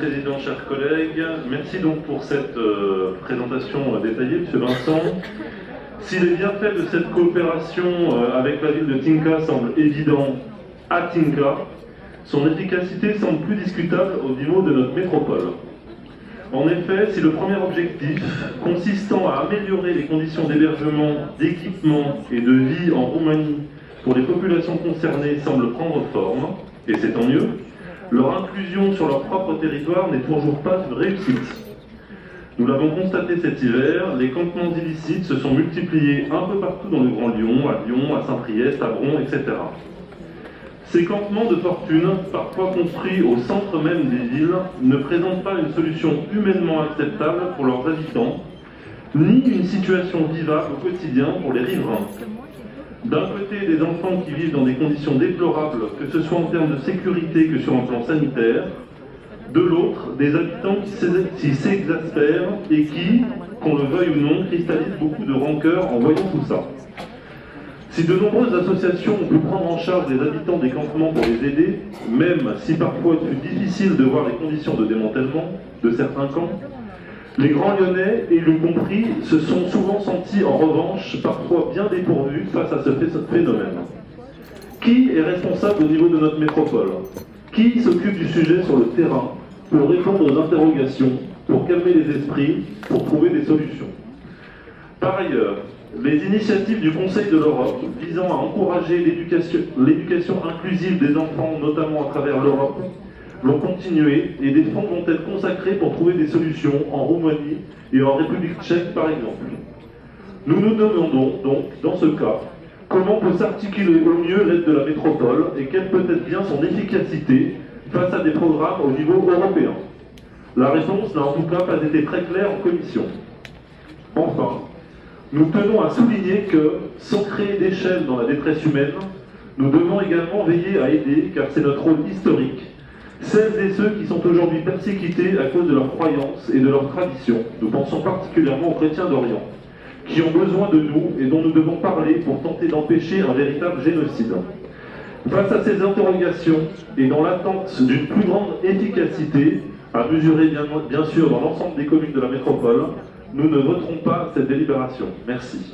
Président, chers collègues. Merci donc pour cette présentation détaillée, M. Vincent. Si les bienfaits de cette coopération avec la ville de Tinca semblent évidents à Tinca, son efficacité semble plus discutable au niveau de notre métropole. En effet, si le premier objectif, consistant à améliorer les conditions d'hébergement, d'équipement et de vie en Roumanie pour les populations concernées, semble prendre forme, et c'est tant mieux, leur inclusion sur leur propre territoire n'est toujours pas une réussite. Nous l'avons constaté cet hiver, les campements illicites se sont multipliés un peu partout dans le Grand Lyon, à Saint-Priest, à Bron, etc. Ces campements de fortune, parfois construits au centre même des villes, ne présentent pas une solution humainement acceptable pour leurs habitants, ni une situation vivable au quotidien pour les riverains. D'un côté, des enfants qui vivent dans des conditions déplorables, que ce soit en termes de sécurité que sur un plan sanitaire. De l'autre, des habitants qui s'exaspèrent et qui, qu'on le veuille ou non, cristallisent beaucoup de rancœur en voyant tout ça. Si de nombreuses associations ont pu prendre en charge les habitants des campements pour les aider, même si parfois il fut difficile de voir les conditions de démantèlement de certains camps, les grands Lyonnais, et le compris, se sont souvent sentis en revanche parfois bien dépourvus face à ce phénomène. Qui est responsable au niveau de notre métropole? Qui s'occupe du sujet sur le terrain pour répondre aux interrogations, pour calmer les esprits, pour trouver des solutions? Par ailleurs, les initiatives du Conseil de l'Europe visant à encourager l'éducation inclusive des enfants, notamment à travers l'Europe, vont continuer et des fonds vont être consacrés pour trouver des solutions en Roumanie et en République tchèque par exemple. Nous nous demandons donc, dans ce cas, comment peut s'articuler au mieux l'aide de la métropole et quelle peut être bien son efficacité face à des programmes au niveau européen. La réponse n'a en tout cas pas été très claire en commission. Enfin, nous tenons à souligner que, sans créer d'échelle dans la détresse humaine, nous devons également veiller à aider, car c'est notre rôle historique, celles et ceux qui sont aujourd'hui persécutés à cause de leurs croyances et de leurs traditions. Nous pensons particulièrement aux chrétiens d'Orient, qui ont besoin de nous et dont nous devons parler pour tenter d'empêcher un véritable génocide. Face à ces interrogations et dans l'attente d'une plus grande efficacité, à mesurer bien sûr dans l'ensemble des communes de la métropole, nous ne voterons pas cette délibération. Merci.